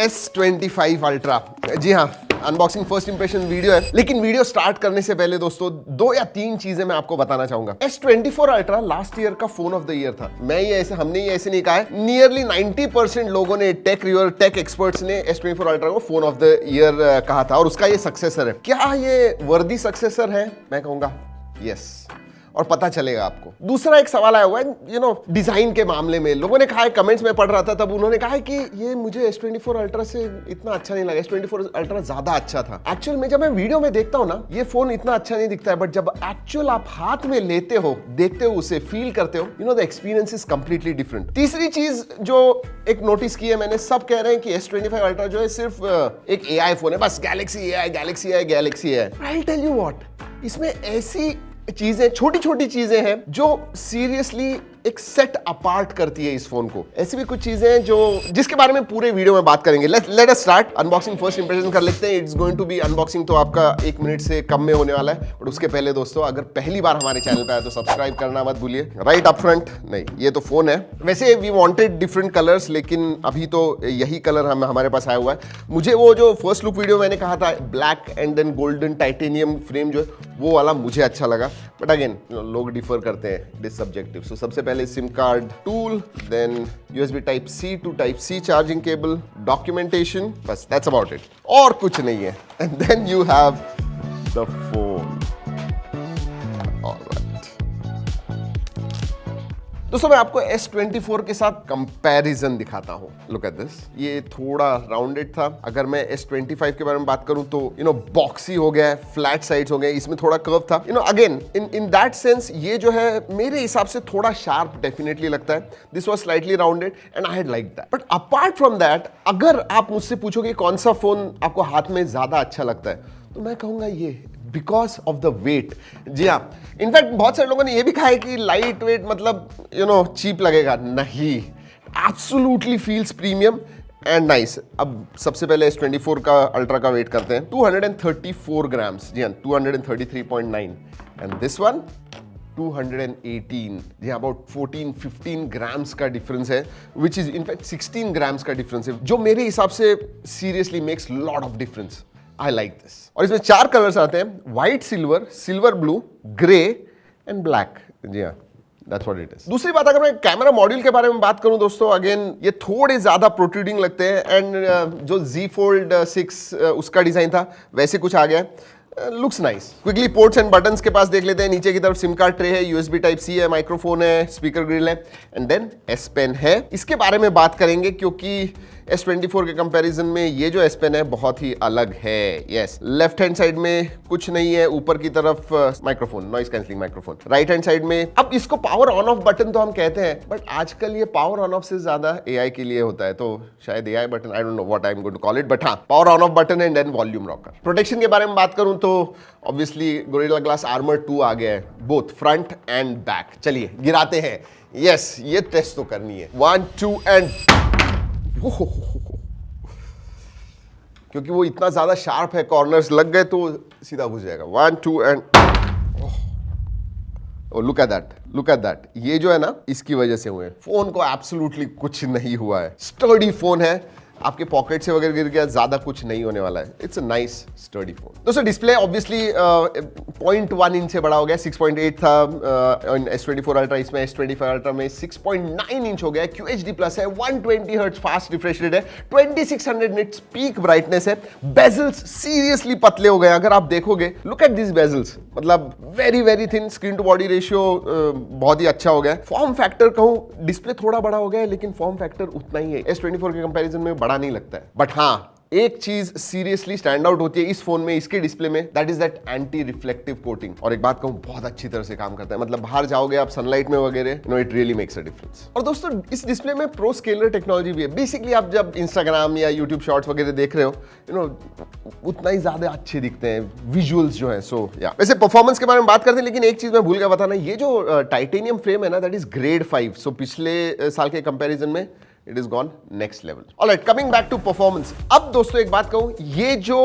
S25 Ultra। जी हाँ, unboxing first impression video है, लेकिन वीडियो स्टार्ट करने से पहले दोस्तों 2 या 3 चीजें मैं आपको बताना चाहूंगा। S24 Ultra लास्ट ईयर का फोन ऑफ द ईयर था। हमने ये ऐसे नहीं कहा है, नियरली 90% लोगों ने, टेक रिव्यूअर, टेक एक्सपर्ट्स ने S24 Ultra को फोन ऑफ द ईयर कहा था, और उसका ये सक्सेसर है। क्या ये वर्दी सक्सेसर है? मैं कहूंगा यस, और पता चलेगा आपको। दूसरा एक सवाल आया हुआ है डिजाइन के मामले में। लोगों ने कहा है, कमेंट्स में पढ़ रहा था तब, उन्होंने कहा है कि ये मुझे S24 Ultra से इतना अच्छा नहीं लगा, S24 Ultra ज्यादा अच्छा था। एक्चुअल में जब मैं वीडियो में देखता हूं ना, ये फोन इतना अच्छा नहीं दिखता है, बट जब एक्चुअल आप हाथ में लेते हो, देखते हो उसे, फील करते हो, the experience is completely different. तीसरी चीज जो एक नोटिस की है मैंने, सब कह रहे हैं कि S25 Ultra जो है सिर्फ एक AI फोन है, बस galaxy AI। I tell you what, इसमें ऐसी चीजें, छोटी छोटी चीजें हैं जो सीरियसली एक सेट अपार्ट करती है इस फोन को। ऐसी भी कुछ चीजें हैं जो, जिसके बारे में पूरे वीडियो में बात करेंगे। Let us start. Unboxing first impression कर लेते हैं। It's going to be unboxing तो आपका 1 मिनट से कम में होने वाला है, बट उसके पहले दोस्तों, अगर पहली बार हमारे चैनल पे आए तो सब्सक्राइब करना मत भूलिए। राइट अप फ्रंट, नहीं ये तो फोन है। वैसे वी वांटेड डिफरेंट कलर्स, लेकिन अभी तो यही कलर हमारे पास आया हुआ है। मुझे वो जो फर्स्ट लुक वीडियो मैंने कहा था, black and then golden titanium frame जो है, वो वाला मुझे अच्छा लगा, बट अगेन लोग डिफर करते हैं, इट इज सब्जेक्टिव। सो सबसे पहले sim card tool, then USB type C to type C charging cable, documentation, बस दैट्स अबाउट इट, और कुछ नहीं है। And then you have the phone. दोस्तों मैं आपको S24 के साथ कंपैरिजन दिखाता हूं। लुक एट दिस, ये थोड़ा राउंडेड था। अगर मैं S25 के बारे में बात करूं तो बॉक्सी हो गया है, फ्लैट साइड्स हो गए, इसमें थोड़ा कर्व था। अगेन इन दैट सेंस ये जो है मेरे हिसाब से थोड़ा शार्प डेफिनेटली लगता है। This was slightly rounded and I had like that. But apart from that, अगर आप मुझसे पूछोगे कौन सा फोन आपको हाथ में ज्यादा अच्छा लगता है, तो मैं कहूंगा ये, बिकॉज ऑफ द वेट। जी हाँ, इनफैक्ट बहुत सारे लोगों ने ये भी कहा है कि लाइट वेट मतलब चीप लगेगा। नहीं, absolutely feels premium and nice. अब सबसे पहले S24 का अल्ट्रा का वेट करते हैं, 234 ग्राम्स। जी हाँ, 233.9, एंड दिस वन 218। जी हाँ, अबाउट 14-15 ग्राम्स का डिफरेंस है, विच इज इनफैक्ट 16 ग्राम्स का डिफरेंस है, जो मेरे हिसाब से seriously makes lot of difference. I like this. और इसमें 4 कलर्स आते हैं, white, silver blue, grey and black. जी हाँ, दैट्स व्हाट इट इज। दूसरी बात, अगर मैं कैमरा मॉड्यूल के बारे में बात करूं दोस्तों, अगेन ये थोड़े ज्यादा प्रोट्रूडिंग लगते हैं, एंड जो Z Fold 6 उसका डिजाइन था, वैसे कुछ आ गया है। Looks nice. Quickly ports and buttons के पास देख लेते हैं। नीचे की तरफ सिम कार्ड ट्रे है, USB टाइप C है, माइक्रोफोन है, स्पीकर ग्रिल है, एंड देन S Pen है। इसके बारे में बात करेंगे क्योंकि S24 के कंपैरिजन में ये जो S Pen है बहुत ही अलग है। यस, लेफ्ट हैंड साइड में कुछ नहीं है, ऊपर की तरफ microphone, noise cancelling microphone. Right hand side में, अब इसको पावर ऑन ऑफ बटन तो हम कहते हैं, बट आजकल ये पावर ऑन ऑफ से ज्यादा AI के लिए होता है, तो शायद AI button, I don't know what I am going to call it, but हाँ, power on off button and then volume rocker. Protection के बारे में बात करूं तो ऑब्वियसली गोरिल्ला ग्लास आर्मर 2 आ गया है, बोथ फ्रंट एंड बैक। चलिए गिराते हैं। यस, ये टेस्ट तो करनी है। 1 2 एंड क्योंकि वो इतना ज्यादा शार्प है, कॉर्नर्स लग गए तो सीधा घुस जाएगा। 1 2 एंड लुक एट दैट। ये जो है ना, इसकी वजह से हुए। फोन को एब्सोल्युटली कुछ नहीं हुआ है, स्टर्डी फोन है। आपके पॉकेट से वगैरह गिर गया, ज्यादा कुछ नहीं होने वाला है। It's a nice sturdy phone. दोस्तों डिस्प्ले ऑब्वियसली 0.1 इंच से बड़ा हो गया, 6.8 था S24 Ultra, इसमें S25 Ultra में 6.9 इंच हो गया। QHD प्लस है, 120 हर्ट्ज फास्ट रिफ्रेश रेट है, 2600 निट्स पीक ब्राइटनेस है। बेजल्स सीरियसली पतले हो गए, अगर आप देखोगे, लुक एट दिस बेजल्स, मतलब very very thin. Screen to body ratio बहुत ही अच्छा हो गया। फॉर्म फैक्टर कहूं, डिस्प्ले थोड़ा बड़ा हो गया है, लेकिन फॉर्म फैक्टर उतना ही है। S24 के कंपैरिजन में बड़ा नहीं लगता है, बट हाँ, एक चीज सीरियसली स्टैंड आउट होती है इस फोन में, इसके डिस्प्ले में, that is that anti reflective coating. और एक बात कहूं, बहुत अच्छी तरह से काम करता है, मतलब बाहर जाओगे आप सनलाइट में वगैरह, it really makes a difference. और दोस्तों इस डिस्प्ले में प्रो स्केलर टेक्नोलॉजी भी है। बेसिकली आप जब इंस्टाग्राम या यूट्यूब शॉर्ट्स वगैरह देख रहे हो, उतना ही ज्यादा अच्छे दिखते हैं विजुअल्स जो है। सो या वैसे परफॉर्मेंस के बारे में बात करते हैं, लेकिन एक चीज मैं भूल गया बताना, ये जो टाइटेनियम फ्रेम है ना, दैट इज ग्रेड 5। सो पिछले साल के कंपेरिजन में it is gone next level. Alright, coming back to performance. अब दोस्तों एक बात कहूं, ये जो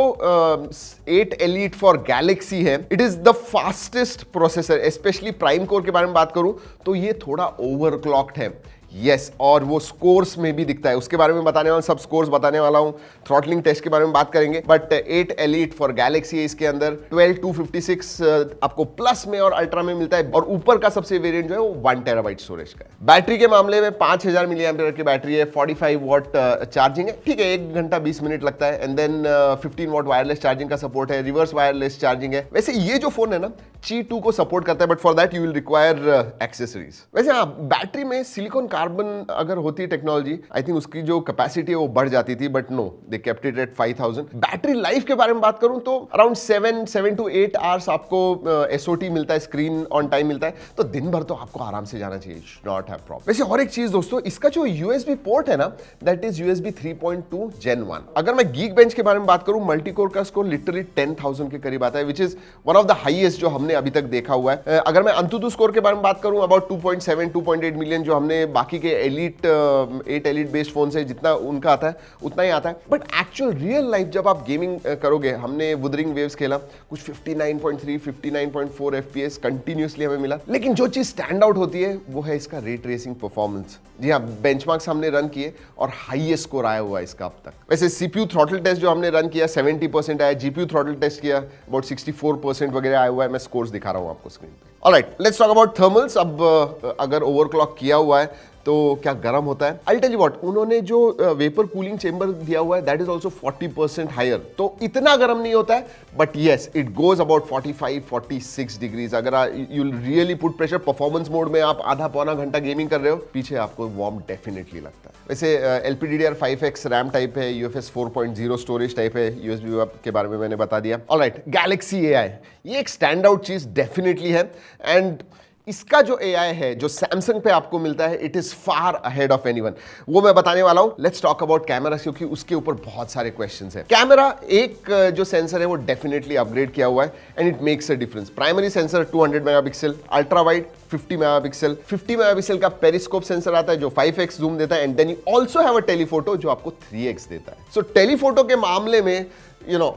8 Elite फॉर गैलेक्सी है, it is the fastest processor. Specially prime core के बारे में बात करूं तो ये थोड़ा ओवरक्लॉक्ड है। यस, और वो स्कोर्स में भी दिखता है, उसके बारे में बताने वाला, सब स्कोर्स बताने वाला हूं, थ्रॉटलिंग टेस्ट के बारे में बात करेंगे। बट 8 एलीट फॉर गैलेक्सी है इसके अंदर, 12256 आपको प्लस में और अल्ट्रा में मिलता है, और ऊपर का सबसे वेरिएंट जो है वो 1 टेराबाइट स्टोरेज का है। बैटरी के मामले में 5000 मिली एम्पियर की बैटरी है, 45 वॉट चार्जिंग है, ठीक है, 1 घंटा 20 मिनट लगता है, and then 15 watt wireless charging का सपोर्ट है, रिवर्स वायरलेस चार्जिंग है। वैसे ये जो फोन है ना Qi 2 को सपोर्ट करता है, but for that you will require accessories. वैसे हाँ, बैटरी में सिलिकॉन कार्बन अगर होती टेक्नोलॉजी, आई थिंक उसकी जो कैपेसिटी है वो बढ़ जाती थी, but no, they kept it at 5000। Battery life के बारे में बात करूं तो अराउंड 7 to 8 आवर्स आपको SOT मिलता है, स्क्रीन ऑन टाइम मिलता है, तो दिन भर तो आपको आराम से जाना चाहिए, नॉट हैव प्रॉब्लम। वैसे और एक चीज दोस्तों, इसका जो USB पोर्ट है ना, दैट इज USB 3.2 Gen 1। अगर मैं Geekbench के बारे में बात करूं, मल्टीकोर का स्कोर लिटरली 10,000 के करीब आता है, which is one of the highest जो हमने अभी तक देखा हुआ है। अगर मैं अंतुतु स्कोर के बारे में बात करूं, अबाउट 2.8 मिलियन जो हमने बाकी के एलीट 8 एलीट बेस्ड फोन से जितना उनका आता है उतना ही आता है। बट एक्चुअल रियल लाइफ जब आप गेमिंग करोगे, हमने वुदरिंग वेव्स खेला, कुछ 59.3 59.4 FPS कंटिन्यूअसली हमें मिला, लेकिन जो चीज स्टैंड आउट होती है वो है इसका रे ट्रेसिंग परफॉर्मेंस। जी हाँ, बेंचमार्क्स हमने रन किए और हाईएस्ट स्कोर आया हुआ है इसका अब तक। वैसे CPU थ्रॉटल टेस्ट जो हमने रन किया 70% आया, GPU थ्रॉटल टेस्ट किया अबाउट 64% वगैरह आया हुआ है। मैं स्कोर्स दिखा रहा हूं आपको स्क्रीन पे। Alright, let's talk about thermals. अब अगर ओवरक्लॉक किया हुआ है तो क्या गर्म होता है? आई टेल यू व्हाट, उन्होंने जो वेपर कूलिंग चेंबर दिया हुआ है दैट इज आल्सो 40% हायर, तो इतना गर्म नहीं होता है, but yes it goes about 45-46 degrees. अगर you really put pressure, performance mode में आप आधा पौना घंटा गेमिंग कर रहे हो, पीछे आपको वार्म डेफिनेटली लगता है। वैसे LPDDR5X रैम टाइप है, UFS 4.0 स्टोरेज टाइप है, USB के बारे में मैंने बता दिया। ऑलराइट, गैलेक्सी AI ये एक स्टैंड आउट चीज डेफिनेटली है, एंड इसका जो AI है जो सैमसंग पे आपको मिलता है, it is far ahead of anyone, वो मैं बताने वाला हूं। लेट्स टॉक अबाउट कैमरा, क्योंकि उसके ऊपर बहुत सारे क्वेश्चंस हैं। कैमरा, एक जो सेंसर है वो डेफिनेटली अपग्रेड किया हुआ है, and it makes a difference. Primary sensor 200 megapixel, ultra wide 50 megapixel, 50 megapixel का पेरिस्कोप सेंसर आता है जो 5x जूम देता है, and then you also have a telephoto जो आपको 3x देता है। सो टेलीफोटो के मामले में you know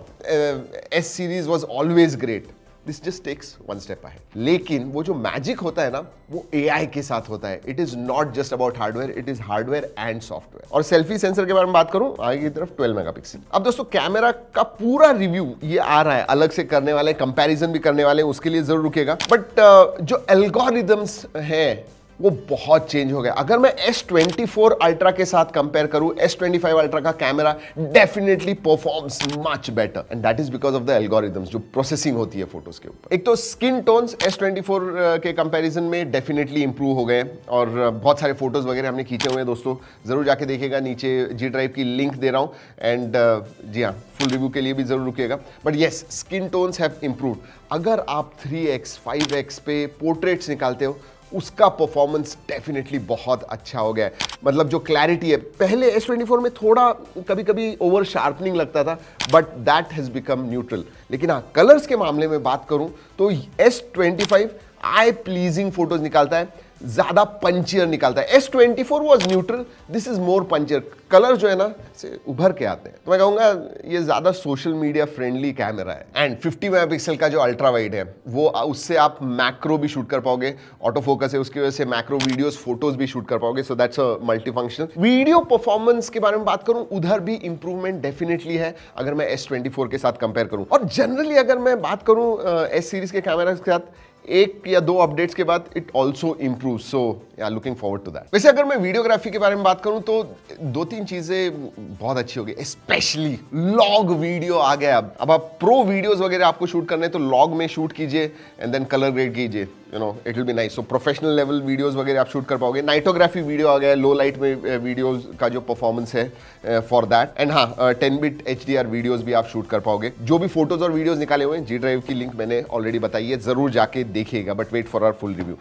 S series was always great, this just takes one step ahead. लेकिन वो जो मैजिक होता है ना, वो AI के साथ होता है। It is not just about hardware, it is hardware and software. और सेल्फी सेंसर के बारे में बात करूं, आगे की तरफ 12 मेगापिक्सल। अब दोस्तों, कैमरा का पूरा रिव्यू ये आ रहा है, अलग से करने वाले, कंपैरिजन भी करने वाले, उसके लिए जरूर रुकेगा। बट जो एल्गोरिदम्स हैं वो बहुत चेंज हो गया। अगर मैं S24 अल्ट्रा के साथ कंपेयर करूं, S25 अल्ट्रा का camera definitely performs much better, and that is because of the algorithms जो प्रोसेसिंग होती है फोटोज के ऊपर। एक तो स्किन टोन्स S24 के कंपैरिजन में डेफिनेटली इंप्रूव हो गए, और बहुत सारे फोटोज वगैरह हमने खींचे हुए हैं दोस्तों, जरूर जाके देखिएगा, नीचे G ड्राइव की लिंक दे रहा हूं, एंड जी हाँ, फुल रिव्यू के लिए भी जरूर रुकिएगा। But yes, skin tones have improved. अगर आप 3x 5x पे पोर्ट्रेट्स निकालते हो, उसका परफॉर्मेंस डेफिनेटली बहुत अच्छा हो गया है। मतलब जो क्लैरिटी है, पहले S24 में थोड़ा कभी कभी ओवर शार्पनिंग लगता था, but that has become neutral. लेकिन हाँ, कलर्स के मामले में बात करूं तो S25 आई प्लीजिंग फोटोज निकालता है, ज्यादा पंचियर निकालता है। S24 was neutral, this is more punchier. Colour जो है ना से उभर के आते हैं, तो मैं कहूंगा ये ज्यादा सोशल मीडिया फ्रेंडली कैमरा है। एंड 50 मेगापिक्सल का जो अल्ट्रा वाइड है, वो उससे आप मैक्रो भी शूट कर पाओगे, ऑटो फोकस है उसकी वजह से मैक्रो वीडियोस फोटोज भी शूट कर पाओगे, so that's a multi functional. Video performance के बारे में बात करूं, उधर भी इंप्रूवमेंट डेफिनेटली है अगर मैं S24 के साथ कंपेयर करूं। और जनरली अगर मैं बात करूं S सीरीज के कैमरा के साथ, 1 या 2 अपडेट्स के बाद इट ऑल्सो इंप्रूव, सो या लुकिंग फॉरवर्ड टू दैट। वैसे अगर मैं वीडियोग्राफी के बारे में बात करूं तो 2-3 चीजें बहुत अच्छी हो गई, स्पेशली लॉग वीडियो आ गया। अब आप प्रो वीडियोस वगैरह आपको शूट करने तो लॉग में शूट कीजिए एंड देन कलर ग्रेड कीजिए, you know it will be nice. So professional level videos वगैरह आप शूट कर पाओगे। नाइटोग्राफी वीडियो आ गया, लो लाइट में वीडियोस का जो परफॉर्मेंस है फॉर दैट। एंड हाँ, 10-bit HDR वीडियोस भी आप शूट कर पाओगे। जो भी फोटोज और वीडियोस निकाले हुए हैं, G ड्राइव की लिंक मैंने ऑलरेडी बताई है, जरूर जाके देखिएगा, but wait for our full review.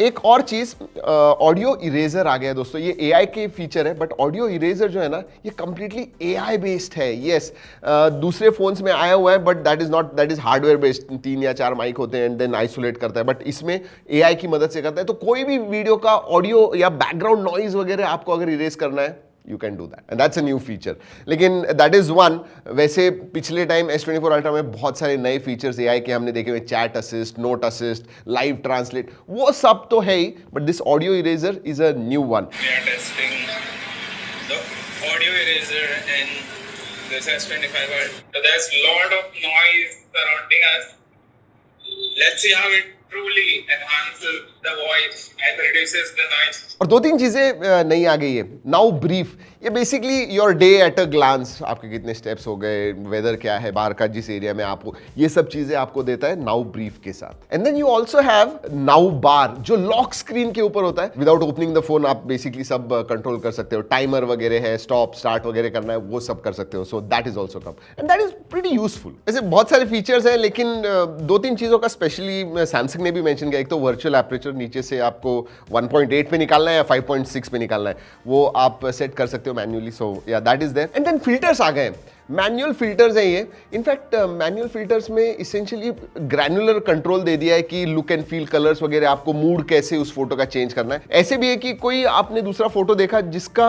एक और चीज, ऑडियो इरेजर आ गया दोस्तों। ये AI के फीचर है, बट ऑडियो इरेजर जो है ना, ये कंप्लीटली AI बेस्ड है। यस, दूसरे फोन्स में आया हुआ है, but that is not, that is hardware based. 3 या 4 माइक होते हैं एंड देन आइसोलेट करता है, बट इसमें AI की मदद से करता है। तो कोई भी वीडियो का ऑडियो या बैकग्राउंड नॉइज वगैरह आपको अगर इरेज करना है, You can do that and that's a new feature. लेकिन that is one. वैसे पिछले टाइम S24 Ultra में बहुत सारे नए फीचर्स AI के हमने देखे हुए, chat assist, note assist, live translate, वो सब तो है ही, but this audio eraser is a new one. We are testing the audio eraser in this S25 Ultra. So there's a lot of noise surrounding us. Let's see how it truly enhances the voice and reduces the noise. और दो तीन चीजें नई आ गई है. Now brief, ये basically your day at a glance, आपके कितने स्टेप्स हो गए, वेदर क्या है बाहर का, जिस एरिया में आप हो, ये सब चीजें आपको देता है नाउ ब्रीफ के साथ. And then you also have now bar, जो लॉक स्क्रीन के ऊपर होता है. विदाउट ओपनिंग द फोन आप बेसिकली सब कंट्रोल कर सकते हो. टाइमर वगैरह है, स्टॉप स्टार्ट वगैरह करना है, वो सब कर सकते हो. So that is also come and that is pretty useful. ऐसे बहुत सारे फीचर्स हैं, लेकिन दो तीन चीजों का स्पेशली सैमसंग ने भी मेंशन किया. एक तो वर्चुअल एपरेचर, नीचे से आपको 1.8 पे निकालना है या 5.6 पे निकालना है, वो आप सेट कर सकते हो manually. So yeah that is there. And then filters आ गए. मैनुअल फिल्टर्स है ये. इनफैक्ट मैनुअल फिल्टर्स में इसेंशियली ग्रैनुलर कंट्रोल दे दिया है कि लुक एंड फील, कलर्स वगैरह, आपको मूड कैसे उस फोटो का चेंज करना है. ऐसे भी है कि कोई आपने दूसरा फोटो देखा जिसका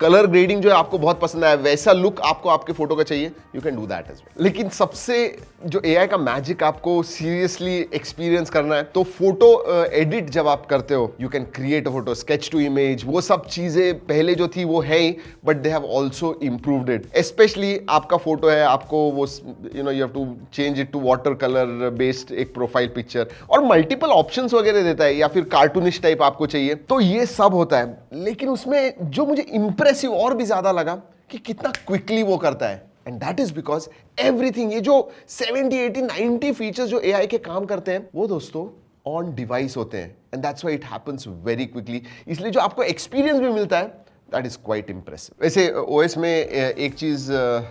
कलर ग्रेडिंग जो है आपको बहुत पसंद आया, वैसा लुक आपको आपके फोटो का चाहिए, you can do that as well. लेकिन सबसे जो एआई का मैजिक आपको सीरियसली एक्सपीरियंस करना है, तो फोटो एडिट जब आप करते हो, you can create a photo, sketch to image, वो सब चीजें पहले जो थी वो है ही, but they have also improved it. Specially आपका फोटो है, आपको वो you have to change it to water colour based एक प्रोफाइल पिक्चर, और मल्टीपल ऑप्शंस वगैरह देता है, या फिर कार्टूनिश टाइप आपको चाहिए, तो ये सब होता है. लेकिन उसमें जो मुझे इंप्रेसिव और भी ज्यादा लगा कि कितना क्विकली वो करता है. And that is because everything, ये जो 70, 80, 90 फीचर्स जो एआई के काम करते हैं, वो दोस्तों ऑन डिवाइस होते हैं. And that's why it happens very quickly. इसलिए जो आपको एक्सपीरियंस भी मिलता है, दैट इज क्वाइट इंप्रेसिव. वैसे ओएस में एक चीज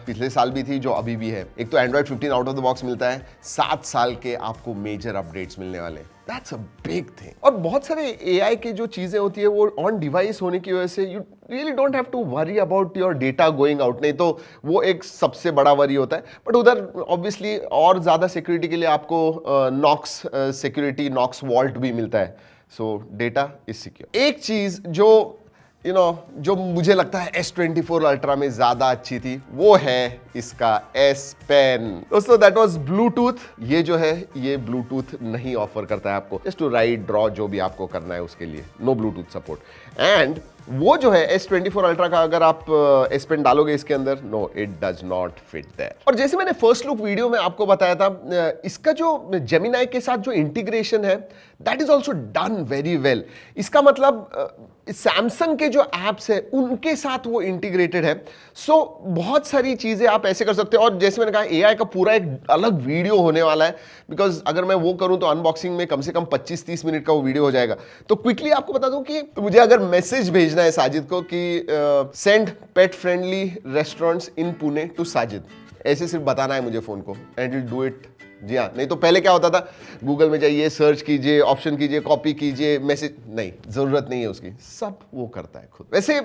पिछले साल भी थी जो अभी भी है. एक तो Android 15 out of the box मिलता है, 7 साल के आपको मेजर अपडेट्स मिलने वाले हैं. That's a big thing. और बहुत सारे एआई की जो चीजें होती है वो ऑन डिवाइस होने की वजह से you really don't have to worry about your data going out. नहीं तो वो एक सबसे बड़ा वरी होता है. बट उधर ऑब्वियसली और ज्यादा सिक्योरिटी के लिए आपको नॉक्स सिक्योरिटी, नॉक्स वॉल्ट भी मिलता है. सो डेटा इज सिक्योर. एक चीज जो जो मुझे लगता है S24 Ultra में ज्यादा अच्छी थी, वो है इसका S Pen. दोस्तों दैट वाज ब्लूटूथ. ये जो है ये ब्लूटूथ नहीं ऑफर करता है आपको, जस्ट टू राइट, ड्रॉ, जो भी आपको करना है उसके लिए नो ब्लूटूथ सपोर्ट. एंड वो जो है S24 Ultra का अगर आप S Pen डालोगे इसके अंदर, no it does not fit there. और जैसे मैंने फर्स्ट लुक वीडियो में आपको बताया था, इसका जो जेमिनाई के साथ जो इंटीग्रेशन है, that is also done very well. इसका मतलब सैमसंग के जो एप्स है उनके साथ वो इंटीग्रेटेड है. सो बहुत सारी चीजें आप ऐसे कर सकते हो. और जैसे मैंने कहा, एआई का पूरा एक अलग वीडियो होने वाला है, बिकॉज अगर मैं वो करूं तो अनबॉक्सिंग में कम से कम 25-30 मिनट का वो वीडियो हो जाएगा. तो क्विकली आपको बता दूं कि मुझे अगर मैसेज भेजना है साजिद को कि send pet friendly restaurants in Pune to Sajid, ऐसे सिर्फ बताना है मुझे फोन को, एंड विल डू इट. जी हाँ. नहीं तो पहले क्या होता था, गूगल में जाइए, सर्च कीजिए, ऑप्शन कीजिए, कॉपी कीजिए, मैसेज, नहीं, जरूरत नहीं है उसकी, सब वो करता है खुद. वैसे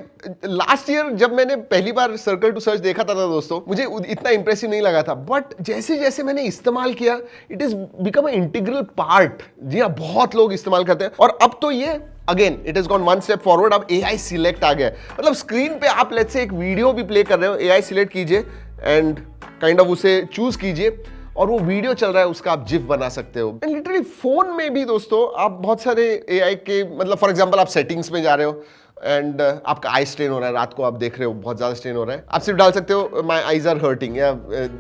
लास्ट ईयर जब मैंने पहली बार सर्कल टू सर्च देखा था दोस्तों, मुझे इतना इंप्रेसिव नहीं लगा था. बट जैसे जैसे मैंने इस्तेमाल किया, it is become a integral part. जी हाँ, बहुत लोग इस्तेमाल करते हैं. और अब तो ये again it is gone one step forward. अब एआई सिलेक्ट आ गया. मतलब स्क्रीन पे आप लेट्स से एक वीडियो भी प्ले कर रहे हो, एआई सिलेक्ट कीजिए एंड काइंड ऑफ उसे चूज कीजिए, और वो वीडियो चल रहा है उसका आप जिफ बना सकते हो. एंड लिटरली फोन में भी दोस्तों आप बहुत सारे एआई के, मतलब फॉर एग्जांपल आप सेटिंग्स में जा रहे हो एंड आपका आई स्ट्रेन हो रहा है, रात को आप देख रहे हो बहुत ज्यादा स्ट्रेन हो रहा है, आप सिर्फ डाल सकते हो माई आईज आर हर्टिंग या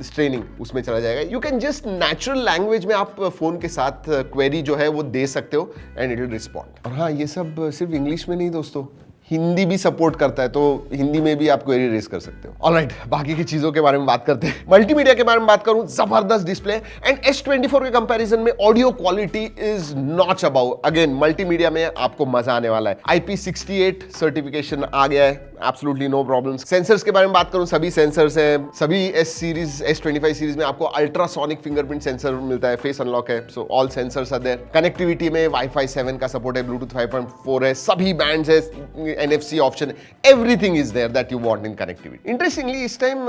स्ट्रेनिंग, उसमें चला जाएगा. You can just natural language में आप फोन के साथ क्वेरी जो है वो दे सकते हो एंड इट विल रिस्पॉन्ड. और हाँ, ये सब सिर्फ इंग्लिश में नहीं दोस्तों, हिंदी भी सपोर्ट करता है, तो हिंदी में भी आप क्वेरी रेज कर सकते हो. ऑलराइट, बाकी की चीजों के बारे में बात करते हैं. मल्टीमीडिया के बारे में बात करूं, जबरदस्त डिस्प्ले. एंड S24 के कंपैरिजन में audio quality is notch about. Again multimedia में आपको मजा आने वाला है. IP68 सर्टिफिकेशन आ गया है, एब्सोल्युटली नो प्रॉब्लम्स. सेंसर्स के बारे में बात करूं, सभी सेंसर्स हैं. सभी S25 सीरीज में आपको अल्ट्रासोनिक फिंगरप्रिंट सेंसर मिलता है, फेस अनलॉक है, so all sensors are there. Connectivity में Wi-Fi 7 का सपोर्ट है, ब्लूटूथ 5.4 है, सभी बैंड्स है, NFC option, everything is there that you want in connectivity. Interestingly इस टाइम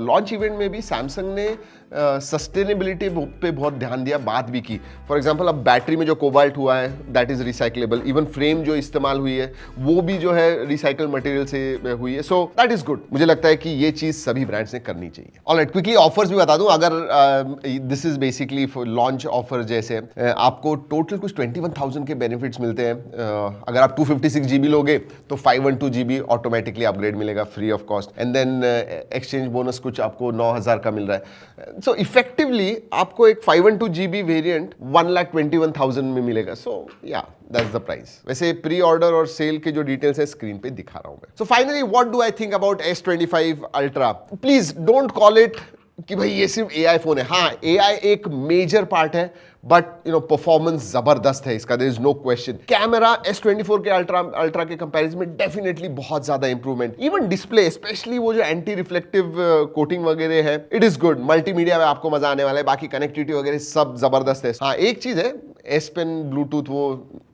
लॉन्च इवेंट में भी सैमसंग ने सस्टेनेबिलिटी पे बहुत ध्यान दिया, बात भी की। फॉर एग्जांपल अब बैटरी में जो कोबाल्ट हुआ है that is recyclable, even frame जो इस्तेमाल हुई है वो भी जो है रिसाइकल मटेरियल से हुई है, सो दैट इज गुड। मुझे लगता है कि ये चीज सभी ब्रांड्स ने करनी चाहिए। ऑलराइट, क्विकली ऑफर्स भी बता दूं, अगर this is basically launch offer जैसे आपको टोटल कुछ 21,000 के बेनिफिट्स मिलते हैं। अगर आप 256 GB लोगे तो 512 GB ऑटोमेटिकली अपग्रेड मिलेगा free of cost, and then exchange bonus कुछ आपको 9,000 का मिल रहा है। सो इफेक्टिवली आपको एक 512 GB वेरिएंट 1,21,000 में मिलेगा। सो या दैट्स द प्राइस। वैसे प्री ऑर्डर और सेल के जो डिटेल्स है स्क्रीन पे दिखा रहा हूं मैं। So finally what do I think about S25 Ultra? Please don't call it कि भाई ये सिर्फ AI फोन है। हाँ, AI एक मेजर पार्ट है, बट परफॉर्मेंस जबरदस्त है इसका, there is no question. Camera S24 के अल्ट्रा के कंपैरिजन में डेफिनेटली बहुत ज्यादा इंप्रूवमेंट। इवन डिस्प्ले, स्पेशली वो जो एंटी रिफ्लेक्टिव कोटिंग वगैरह है, इट इज गुड। मल्टीमीडिया में आपको मजा आने वाला है, बाकी कनेक्टिविटी वगैरह सब जबरदस्त है। हाँ, एक चीज है, S Pen ब्लूटूथ वो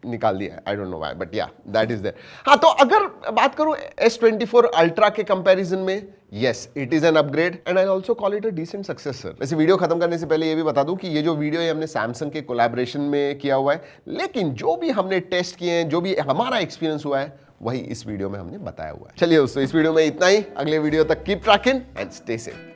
निकाल दिया है, आई डोंट नो व्हाई, बट या दैट इज देयर। हाँ, तो अगर बात करूं S24 Ultra के कंपैरिजन में, yes it is an upgrade and I also call it a decent successor. वैसे वीडियो खत्म करने से पहले ये भी बता दूं कि ये जो वीडियो है हमने सैमसंग के कोलैबोरेशन में किया हुआ है, लेकिन जो भी हमने टेस्ट किए हैं, जो भी हमारा एक्सपीरियंस हुआ है, वही इस वीडियो में हमने बताया हुआ है। चलिए दोस्तों, इस वीडियो में इतना ही। अगले वीडियो तक keep trekking and stay safe.